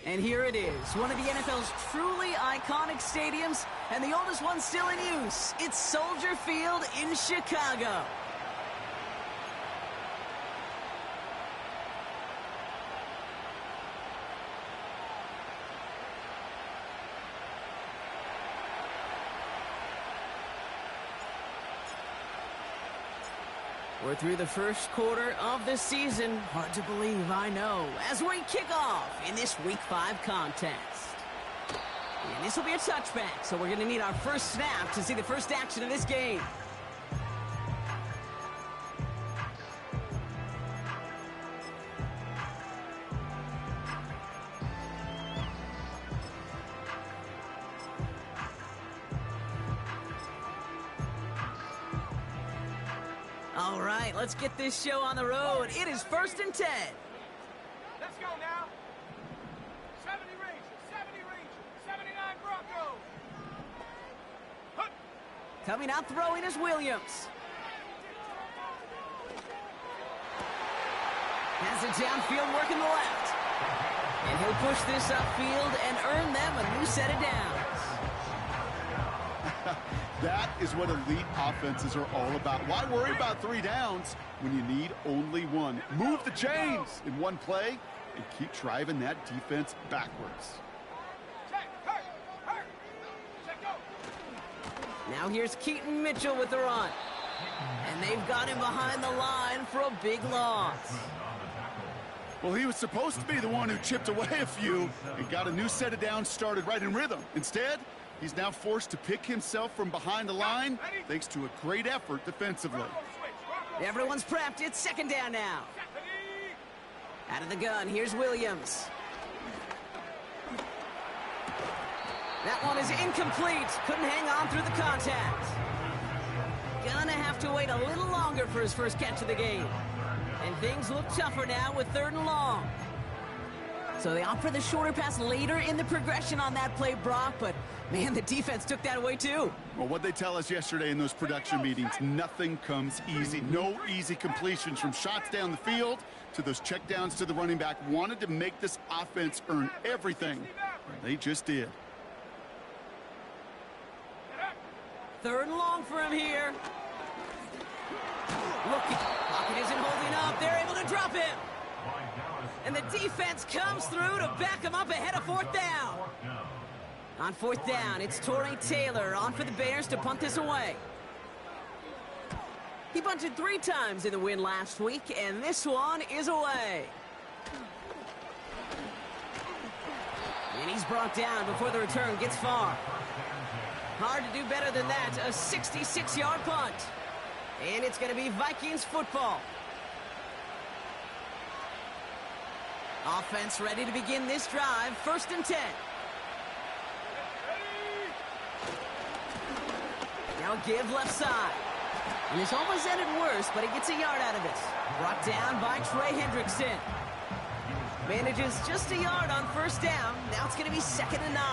And here it is, one of the NFL's truly iconic stadiums, and the oldest one still in use. It's Soldier Field in Chicago. We're through the first quarter of the season. Hard to believe, I know, as we kick off in this Week 5 contest. And this will be a touchback, so we're going to need our first snap to see the first action of this game. All right, let's get this show on the road. It is 1st and 10. Let's go now. 70 Rangers, 70 Rangers, 79 Broncos. Coming out throwing is Williams. Has it downfield, working the left. And he'll push this upfield and earn them a new set of downs. That is what elite offenses are all about. Why worry about 3 downs when you need only 1? Move the chains in one play and keep driving that defense backwards. Now here's Keaton Mitchell with the run. And they've got him behind the line for a big loss. Well, he was supposed to be the one who chipped away a few and got a new set of downs started right in rhythm. Instead, he's now forced to pick himself from behind the line thanks to a great effort defensively. Everyone's prepped. It's 2nd down now. Out of the gun, here's Williams. That one is incomplete. Couldn't hang on through the contact. Gonna have to wait a little longer for his first catch of the game. And things look tougher now with 3rd and long. So they opt for the shorter pass later in the progression on that play, Brock, but man, the defense took that away too. Well, what they tell us yesterday in those production meetings, nothing comes easy. No easy completions from shots down the field to those checkdowns to the running back. Wanted to make this offense earn everything. They just did. 3rd and long for him here. Looking, pocket isn't holding up. They're able to drop him. And the defense comes through to back him up ahead of 4th down. On 4th down, it's Torrey Taylor on for the Bears to punt this away. He bunted 3 times in the win last week, and this one is away. And he's brought down before the return gets far. Hard to do better than that, a 66-yard punt. And it's going to be Vikings football. Offense ready to begin this drive, 1st and 10. Now give left side. And this almost ended worse, but he gets a yard out of it. Brought down by Trey Hendrickson. Manages just a yard on 1st down. Now it's going to be 2nd and 9.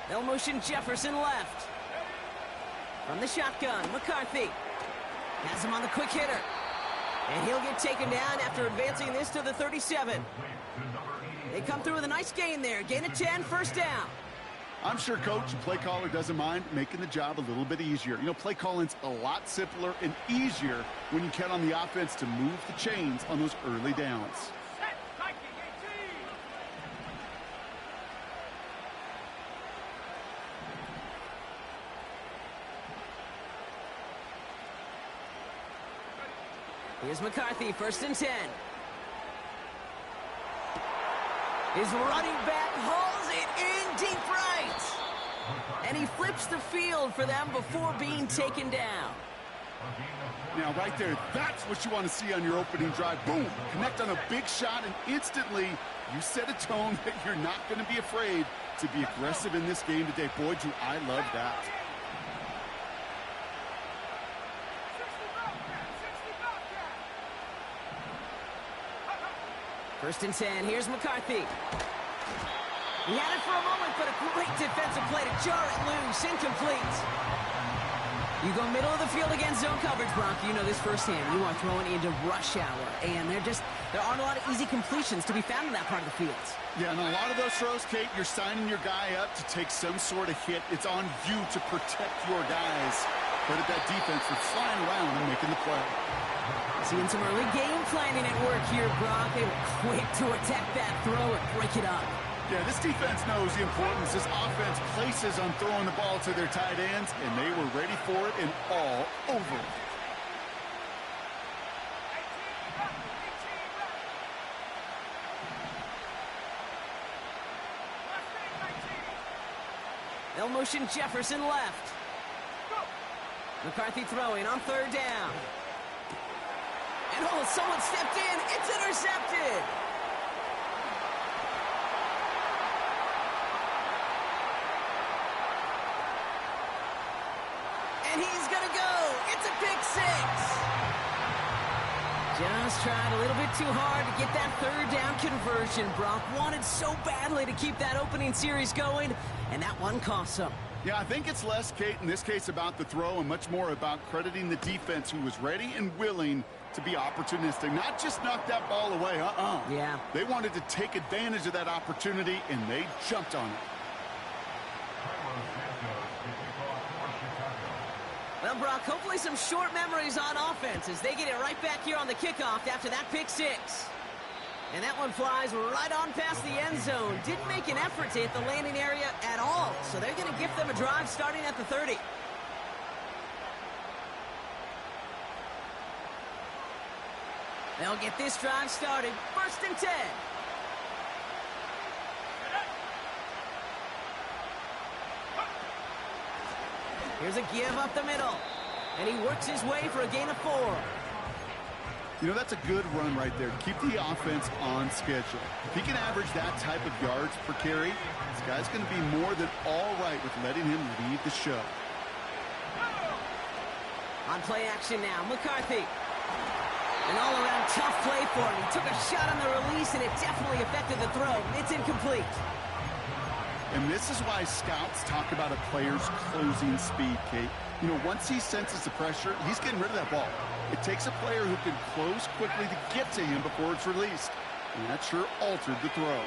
They'll motion Jefferson left. From the shotgun, McCarthy has him on the quick hitter. And he'll get taken down after advancing this to the 37. They come through with a nice gain there. Gain of 10, 1st down. I'm sure coach and play caller doesn't mind making the job a little bit easier. You know, play calling's a lot simpler and easier when you count on the offense to move the chains on those early downs. Here's McCarthy, 1st and 10. His running back hauls it in deep right. And he flips the field for them before being taken down. Now, right there, that's what you want to see on your opening drive. Boom! Connect on a big shot, and instantly you set a tone that you're not going to be afraid to be aggressive in this game today. Boy, do I love that. 1st and 10, here's McCarthy. He had it for a moment, but a great defensive play to jar it loose. Incomplete. You go middle of the field against zone coverage, Brock. You know this firsthand. You are throwing into rush hour, and there aren't a lot of easy completions to be found in that part of the field. Yeah, and a lot of those throws, Kate, you're signing your guy up to take some sort of hit. It's on you to protect your guys. Credit that defense for flying around and making the play. Seeing some early game planning at work here, Brock. They were quick to attack that throw and break it up. Yeah, this defense knows the importance this offense places on throwing the ball to their tight ends, and they were ready for it and all over it. They'll motion Jefferson left. McCarthy throwing on third down. And someone stepped in. It's intercepted. And he's going to go. It's a pick six. Just tried a little bit too hard to get that third down conversion. Brock wanted so badly to keep that opening series going, and that one cost him. Yeah, I think it's less, Kate, in this case about the throw and much more about crediting the defense who was ready and willing to be opportunistic. Not just knock that ball away, Yeah. They wanted to take advantage of that opportunity, and they jumped on it. Well, Brock, hopefully some short memories on offense as they get it right back here on the kickoff after that pick six. And that one flies right on past the end zone. Didn't make an effort to hit the landing area at all. So they're going to gift them a drive starting at the 30. They'll get this drive started. 1st and 10. Here's a give up the middle. And he works his way for a gain of 4. You know, that's a good run right there. Keep the offense on schedule. If he can average that type of yards per carry, this guy's going to be more than all right with letting him lead the show. On play action now, McCarthy. An all-around tough play for him. He took a shot on the release, and it definitely affected the throw. It's incomplete. And this is why scouts talk about a player's closing speed, Kate. You know, once he senses the pressure, he's getting rid of that ball. It takes a player who can close quickly to get to him before it's released. And that sure altered the throw.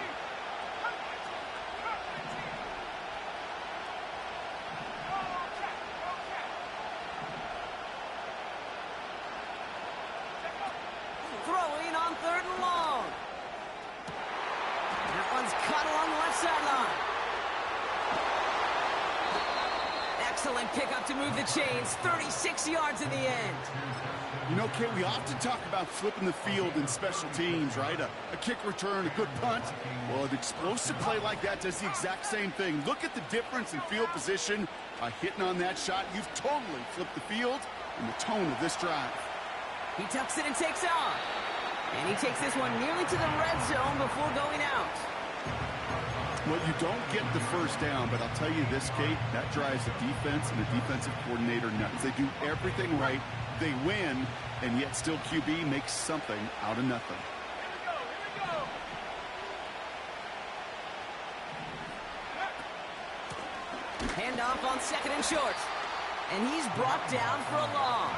Throwing on 3rd and long. That one's caught along the left sideline. Excellent pickup to move the chains. 36 yards in the end. You know, Kate, we often talk about flipping the field in special teams, right? A kick return, a good punt. Well, an explosive play like that does the exact same thing. Look at the difference in field position. By hitting on that shot, you've totally flipped the field and the tone of this drive. He tucks it and takes off. And he takes this one nearly to the red zone before going out. Well, you don't get the first down, but I'll tell you this, Kate, that drives the defense and the defensive coordinator nuts. They do everything right. They win, and yet still QB makes something out of nothing. Handoff on 2nd and short. And he's brought down for a loss.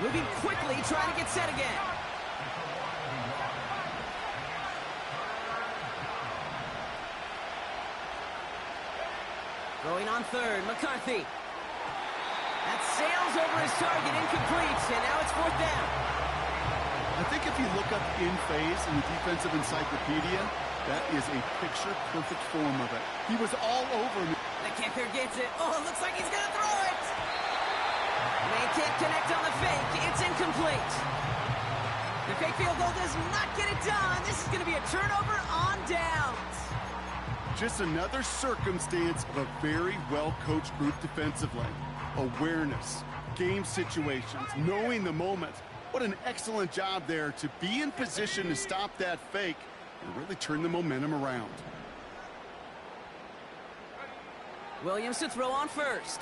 Moving quickly, trying to get set again. Throwing on 3rd, McCarthy. That sails over his target, incomplete, and now it's 4th down. I think if you look up in phase in the defensive encyclopedia, that is a picture-perfect form of it. He was all over me. The kicker gets it. Oh, it looks like he's going to throw it. They can't connect on the fake. It's incomplete. The fake field goal does not get it done. This is going to be a turnover on downs. Just another circumstance of a very well-coached group defensively. Awareness, game situations, knowing the moment. What an excellent job there to be in position to stop that fake and really turn the momentum around. Williams to throw on 1st.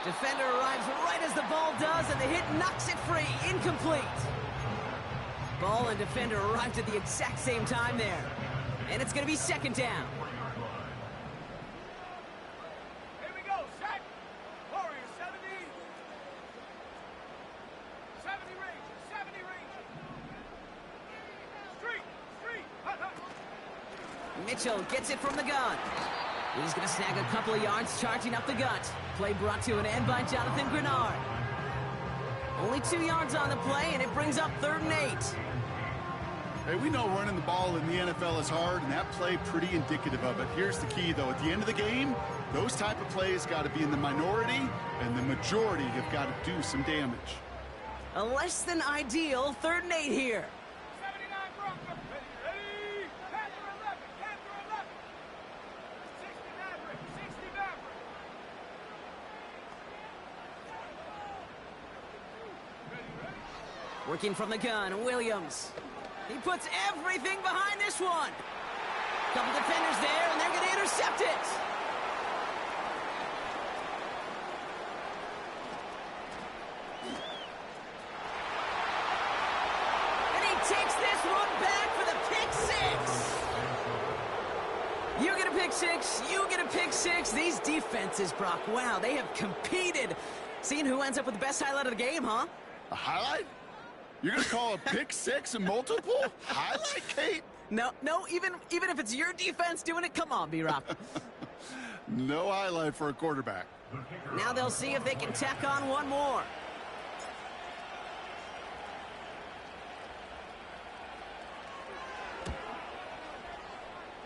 Defender arrives right as the ball does, and the hit knocks it free. Incomplete. Ball and defender arrived at the exact same time there. And it's going to be second down. Here we go, set. Warriors, 70. 70 Rangers, 70 Rangers. Street, hut, hut. Mitchell gets it from the gun. He's going to snag a couple of yards charging up the gut. Play brought to an end by Jonathan Grenard. Only 2 yards on the play, and it brings up 3rd and 8. Hey, we know running the ball in the NFL is hard, and that play pretty indicative of it. Here's the key, though. At the end of the game, those type of plays got to be in the minority, and the majority have got to do some damage. A less than ideal 3rd and 8 here. 79 Broncos, ready. Panther 11, Panther 11. 60 Maverick, 60 Maverick. Working from the gun, Williams. He puts everything behind this one. Couple defenders there, and they're going to intercept it. And he takes this one back for the pick six. You get a pick six, you get a pick six. These defenses, Brock, wow, they have competed. Seeing who ends up with the best highlight of the game, huh? A highlight? You're going to call a pick six a multiple highlight, Kate? No, even if it's your defense doing it, come on, B-Rock. No highlight for a quarterback. Now they'll see if they can tack on one more.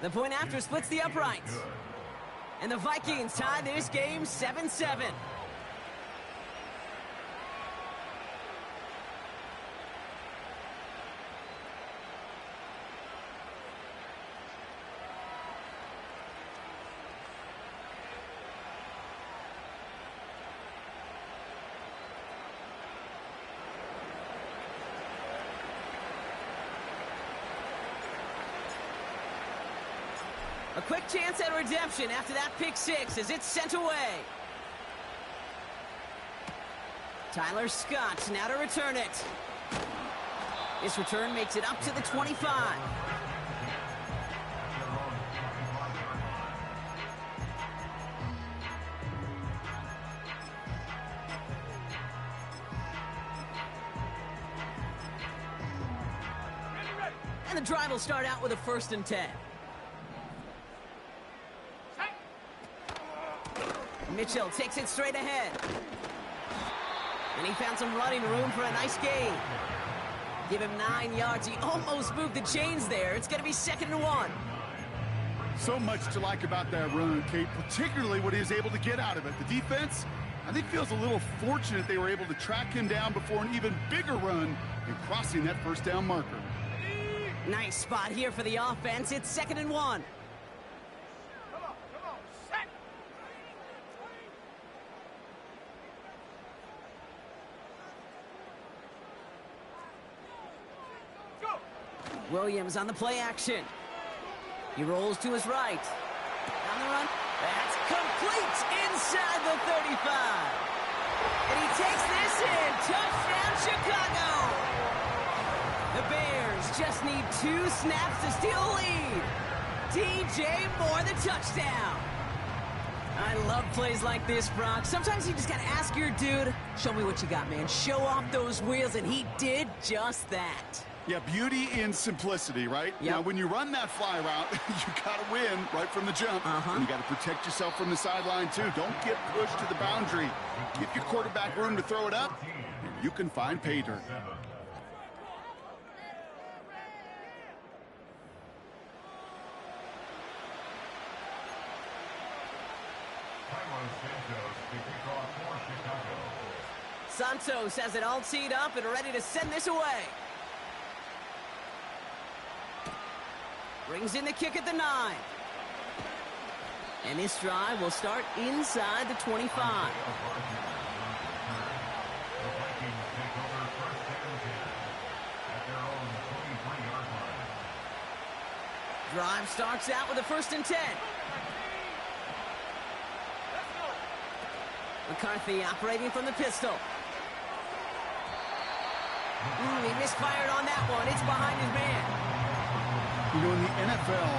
The point after splits the uprights. And the Vikings tie this game 7-7. A quick chance at redemption after that pick six as it's sent away. Tyler Scott now to return it. This return makes it up to the 25. And the drive will start out with a 1st and 10. Mitchell takes it straight ahead. And he found some running room for a nice gain. Give him 9 yards. He almost moved the chains there. It's going to be 2nd and 1. So much to like about that run, Kate, particularly what he was able to get out of it. The defense, I think, feels a little fortunate they were able to track him down before an even bigger run and crossing that 1st down marker. Nice spot here for the offense. It's 2nd and 1. Come on, set. Go. Williams on the play action. He rolls to his right. On the run. That's complete inside the 35. And he takes this in. Touchdown, Chicago. The Bears just need 2 snaps to steal a lead. DJ Moore, the touchdown. I love plays like this, Brock. Sometimes you just got to ask your dude, show me what you got, man. Show off those wheels, and he did just that. Yeah, beauty in simplicity, right? Yep. Now, when you run that fly route, you got to win right from the jump. And you got to protect yourself from the sideline, too. Don't get pushed to the boundary. Give your quarterback room to throw it up, and you can find pay dirt. Santos has it all teed up and ready to send this away. Brings in the kick at the 9. And this drive will start inside the 25. Drive starts out with a 1st and 10. McCarthy operating from the pistol. He misfired on that one. It's behind his man. You know, in the NFL,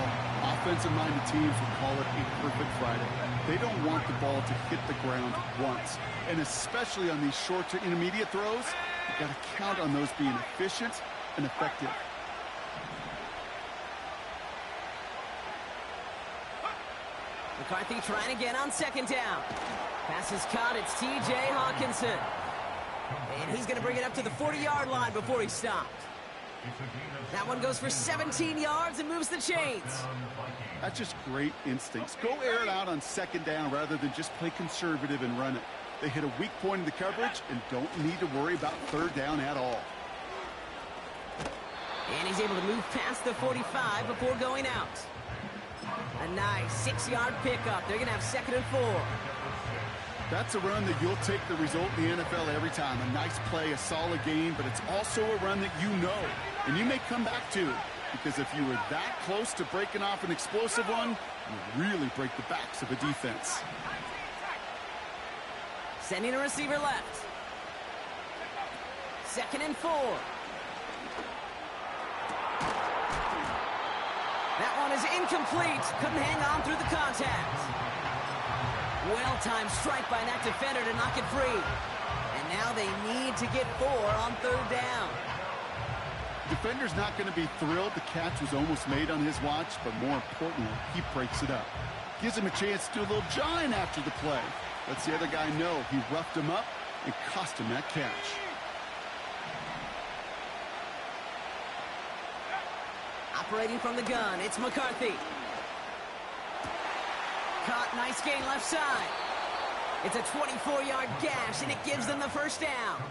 offensive-minded teams would call it a perfect Friday. They don't want the ball to hit the ground once. And especially on these short to intermediate throws, you've got to count on those being efficient and effective. McCarthy trying again on second down. Pass is caught. It's T.J. Hawkinson. And he's going to bring it up to the 40-yard line before he stopped. That one goes for 17 yards and moves the chains. That's just great instincts. Go air it out on second down rather than just play conservative and run it. They hit a weak point in the coverage and don't need to worry about third down at all. And he's able to move past the 45 before going out. A nice 6-yard pickup. They're going to have 2nd and 4. That's a run that you'll take the result in the NFL every time. A nice play, a solid gain, but it's also a run that you know and you may come back to, because if you were that close to breaking off an explosive one, you really break the backs of a defense. Sending a receiver left. 2nd and 4. That one is incomplete. Couldn't hang on through the contact. Well-timed strike by that defender to knock it free. And now they need to get 4 on third down. Defender's not going to be thrilled the catch was almost made on his watch, but more importantly, he breaks it up. Gives him a chance to do a little jawing after the play. Lets the other guy know he roughed him up and cost him that catch. Operating from the gun, it's McCarthy. Caught, nice gain left side. It's a 24-yard gash, and it gives them the first down.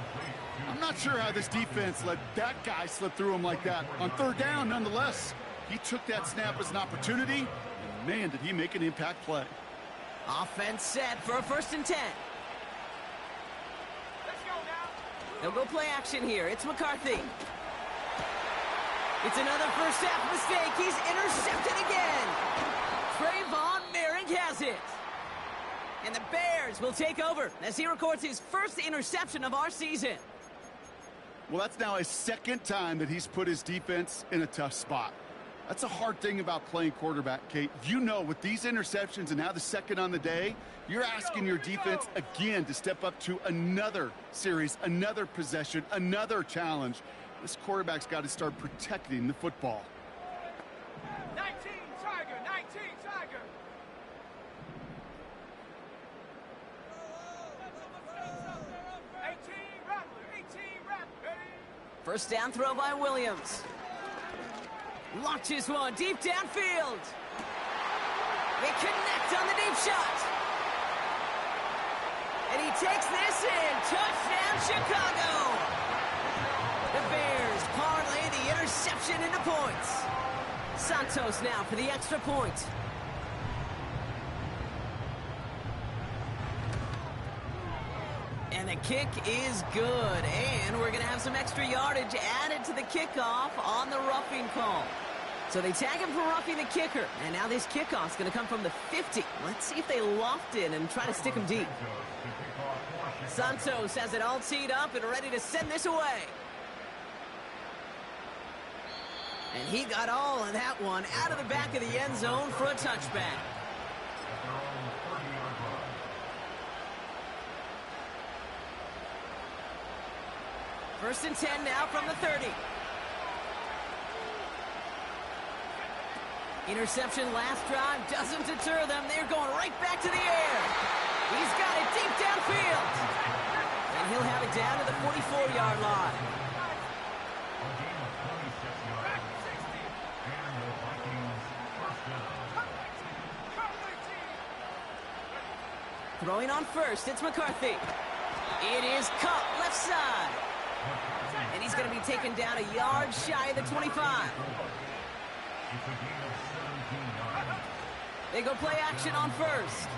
I'm not sure how this defense let that guy slip through him like that. On third down, nonetheless, he took that snap as an opportunity, and man, did he make an impact play. Offense set for a 1st and 10. Let's go now. They'll go play action here. It's McCarthy. It's another first half mistake. He's intercepted again. Trayvon Merrick has it. And the Bears will take over as he records his first interception of our season. Well, that's now his 2nd time that he's put his defense in a tough spot. That's a hard thing about playing quarterback, Kate. You know, with these interceptions and now the 2nd on the day, you're asking your defense again to step up to another series, another possession, another challenge. This quarterback's got to start protecting the football. 19 Tiger, 19 Tiger. First down throw by Williams. Launches one deep downfield. They connect on the deep shot. And he takes this in. Touchdown, Chicago. The Bears parlay the interception into points. Santos now for the extra point. And the kick is good. And we're going to have some extra yardage added to the kickoff on the roughing call. So they tag him for roughing the kicker. And now this kickoff's going to come from the 50. Let's see if they loft in and try to stick him deep. Santos has it all teed up and ready to send this away. And he got all of that one out of the back of the end zone for a touchback. First and 10 now from the 30. Interception last drive doesn't deter them. They're going right back to the air. He's got it deep downfield. And he'll have it down to the 44-yard line. Throwing on first, it's McCarthy. It is caught left side. And he's going to be taken down a yard shy of the 25. They go play action on first.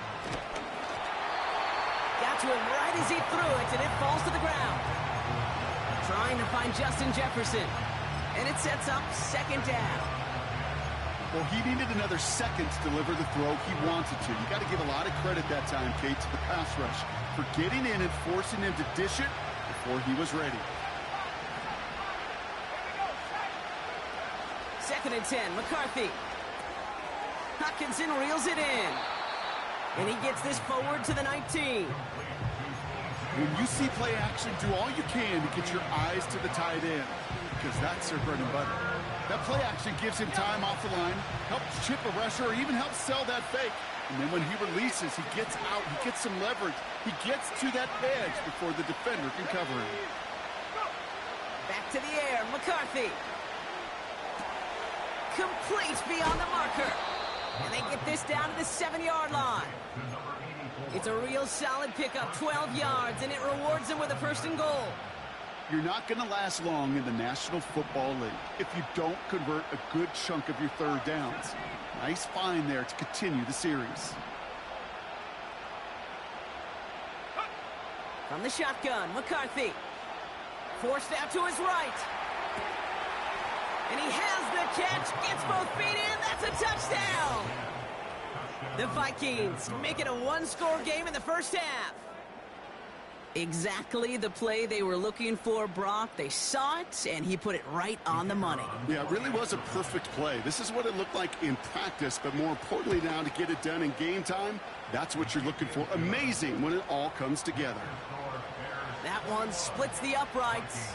Got to him right as he threw it, and it falls to the ground. Trying to find Justin Jefferson. And it sets up second down. Well, he needed another second to deliver the throw he wanted to. You got to give a lot of credit that time, Kate, to the pass rush for getting in and forcing him to dish it before he was ready. 2nd and 10. McCarthy. Hutchinson reels it in. And he gets this forward to the 19. When you see play action, do all you can to get your eyes to the tight end, because that's their bread and butter. That play action gives him time off the line, helps chip a rusher, or even helps sell that fake. And then when he releases, he gets out, he gets some leverage. He gets to that edge before the defender can cover him. Back to the air, McCarthy. Complete beyond the marker. And they get this down to the 7-yard line. It's a real solid pickup, 12 yards, and it rewards them with a 1st and goal. You're not going to last long in the National Football League if you don't convert a good chunk of your 3rd downs. Nice find there to continue the series. From the shotgun, McCarthy. Forced out to his right. And he has the catch, gets both feet in, that's a touchdown! The Vikings make it a 1-score game in the 1st half. Exactly the play they were looking for, Brock. They saw it, and he put it right on the money. Yeah, it really was a perfect play. This is what it looked like in practice, but more importantly now to get it done in game time, that's what you're looking for. Amazing when it all comes together. That one splits the uprights.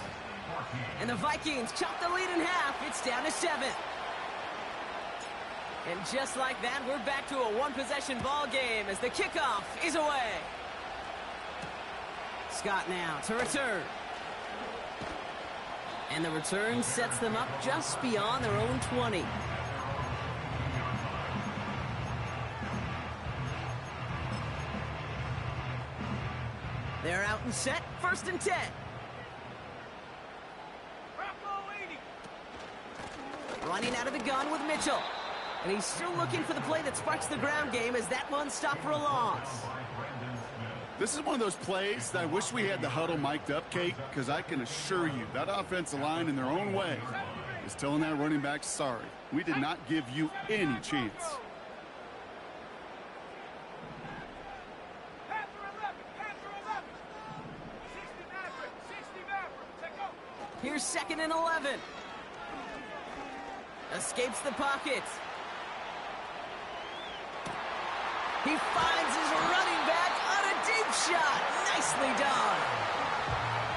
And the Vikings chop the lead in half. It's down to 7. And just like that, we're back to a 1-possession ball game as the kickoff is away. Scott now to return. And the return sets them up just beyond their own 20. They're out and set, 1st and 10. Running out of the gun with Mitchell. And he's still looking for the play that sparks the ground game as that one stopped for a loss. This is one of those plays that I wish we had the huddle mic'd up, Kate, because I can assure you that offensive line in their own way is telling that running back, sorry, we did not give you any chance. Here's 2nd and 11. Escapes the pocket. He finds his running back on a deep shot. Nicely done.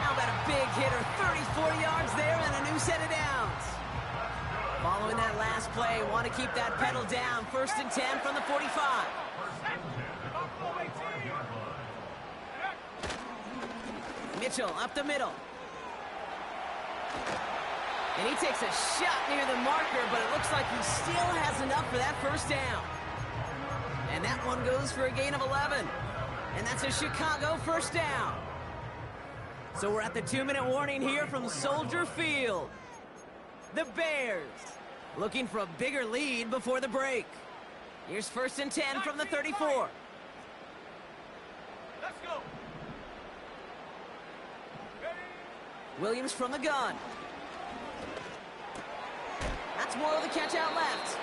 How about a big hitter? 34 yards there and a new set of downs. Following that last play, want to keep that pedal down. 1st and 10 from the 45. Mitchell up the middle. And he takes a shot near the marker, but it looks like he still has enough for that 1st down. And that one goes for a gain of 11. And that's a Chicago 1st down. So we're at the 2-minute warning here from Soldier Field. The Bears looking for a bigger lead before the break. Here's 1st and 10 from the 34. Let's go. Williams from the gun. That's more of the catch out left.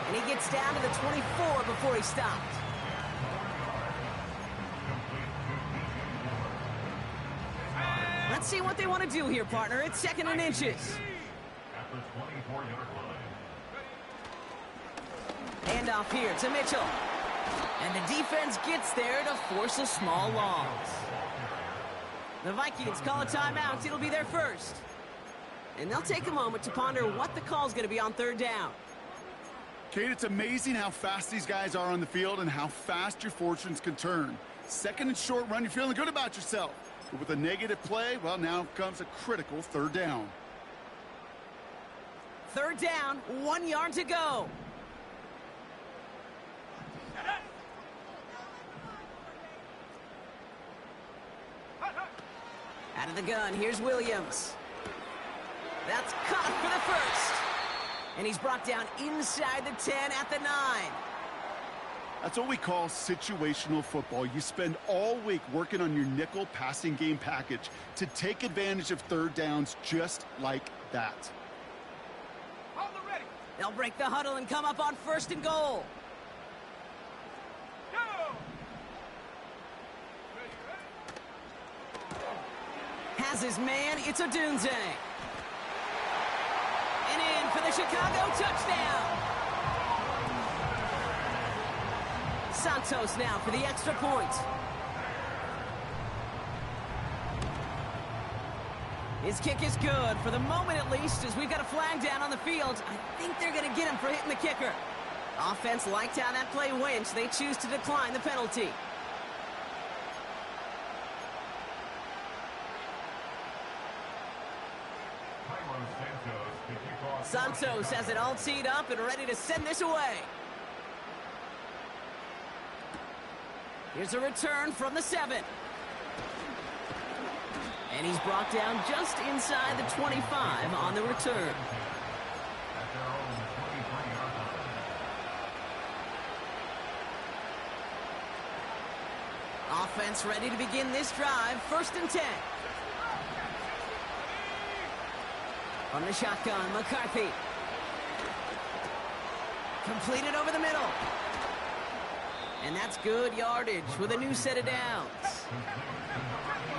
And he gets down to the 24 before he stopped. Let's see what they want to do here, partner. It's 2nd and inches. Hand off here to Mitchell. And the defense gets there to force a small loss. The Vikings call a timeout. It'll be their first. And they'll take a moment to ponder what the call's going to be on 3rd down. Kate, it's amazing how fast these guys are on the field and how fast your fortunes can turn. 2nd and short run, you're feeling good about yourself. But with a negative play, well, now comes a critical 3rd down. 3rd down, 1 yard to go. Out of the gun, here's Williams. That's caught for the 1st. And he's brought down inside the 10 at the 9. That's what we call situational football. You spend all week working on your nickel passing game package to take advantage of 3rd downs just like that. They'll break the huddle and come up on 1st and goal. Has his man, it's Odunze. And in for the Chicago, touchdown! Santos now for the extra point. His kick is good, for the moment at least, as we've got a flag down on the field. I think they're going to get him for hitting the kicker. Offense liked how that play went, so they choose to decline the penalty. Santos has it all teed up and ready to send this away. Here's a return from the 7. And he's brought down just inside the 25 on the return. Offense ready to begin this drive. 1st and 10. From the shotgun, McCarthy. Completed over the middle. And that's good yardage with a new set of downs.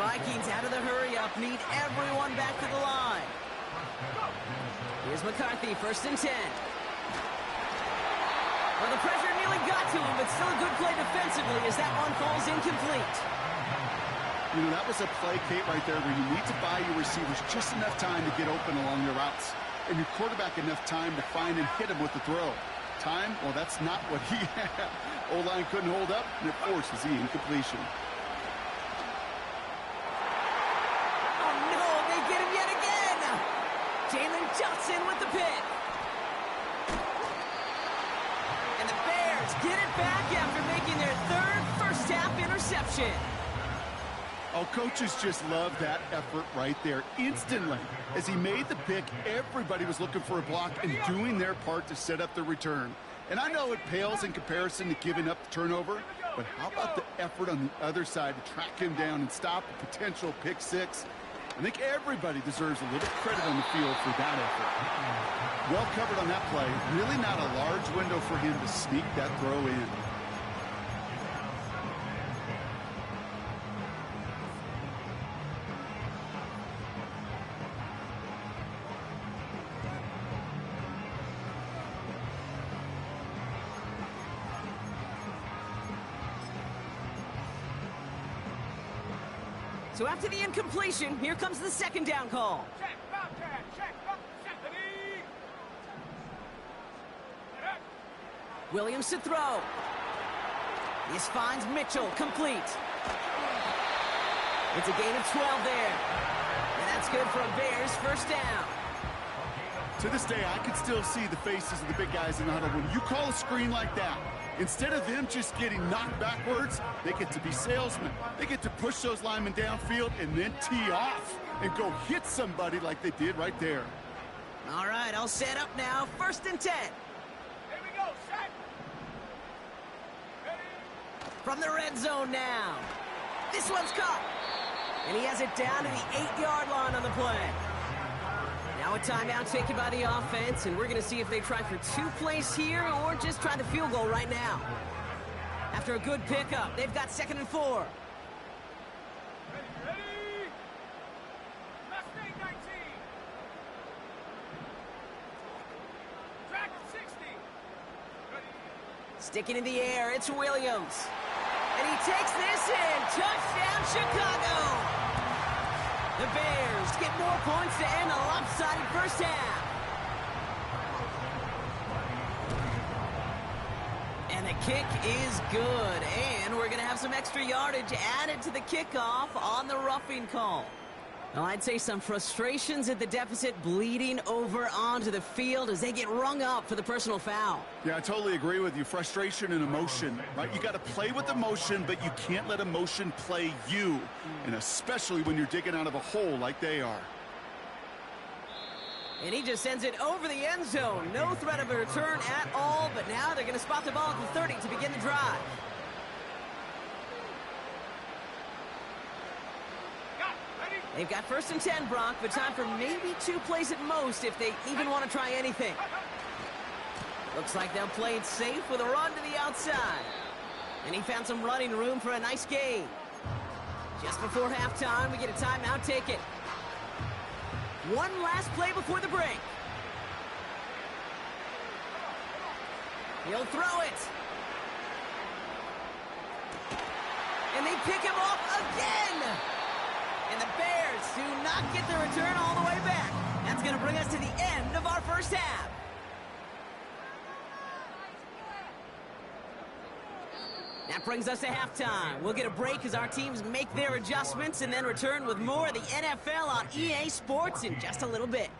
Vikings out of the hurry-up, need everyone back to the line. Here's McCarthy, 1st and 10. Well, the pressure nearly got to him, but still a good play defensively as that one falls incomplete. You know, that was a play, Kate, right there where you need to buy your receivers just enough time to get open along their routes. And your quarterback enough time to find and hit him with the throw. Time, well, that's not what he had. O-line couldn't hold up, and it forces the incompletion. Oh, no, they get him yet again. Jalen Johnson with the pick. And the Bears get it back after making their 3rd first-half interception. Oh, coaches just love that effort right there. Instantly, as he made the pick, everybody was looking for a block and doing their part to set up the return. And I know it pales in comparison to giving up the turnover, but how about the effort on the other side to track him down and stop a potential pick 6? I think everybody deserves a little credit on the field for that effort. Well covered on that play. Really not a large window for him to sneak that throw in. So after the incompletion, here comes the 2nd down call. Check, Bobcat, check, Bobcat. Williams to throw. This finds Mitchell, complete. It's a gain of 12 there. And that's good for a Bears 1st down. To this day, I can still see the faces of the big guys in the huddle. When you call a screen like that, instead of them just getting knocked backwards, they get to be salesmen. They get to push those linemen downfield and then tee off and go hit somebody like they did right there. All right, I'll set up now. 1st and 10. Here we go, set. Ready. From the red zone now. This one's caught. And he has it down to the 8-yard line on the play. Now a timeout taken by the offense, and we're going to see if they try for 2 plays here or just try the field goal right now. After a good pickup, they've got 2nd and 4. Ready, ready. Last name 19. Track 60. Ready. Sticking in the air, it's Williams. And he takes this in. Touchdown, Chicago! The Bears get more points to end a lopsided 1st half. And the kick is good. And we're going to have some extra yardage added to the kickoff on the roughing call. Well, I'd say some frustrations at the deficit bleeding over onto the field as they get rung up for the personal foul. Yeah, I totally agree with you. Frustration and emotion, right? You got to play with emotion, but you can't let emotion play you, and especially when you're digging out of a hole like they are. And he just sends it over the end zone. No threat of a return at all, but now they're going to spot the ball at the 30 to begin the drive. They've got 1st and 10, Brock, but time for maybe 2 plays at most if they even want to try anything. Looks like they'll play it safe with a run to the outside. And he found some running room for a nice gain. Just before halftime, we get a timeout taken. One last play before the break. He'll throw it. And they pick him off again. And the Bears do not get the return all the way back. That's going to bring us to the end of our first half. That brings us to halftime. We'll get a break as our teams make their adjustments and then return with more of the NFL on EA Sports in just a little bit.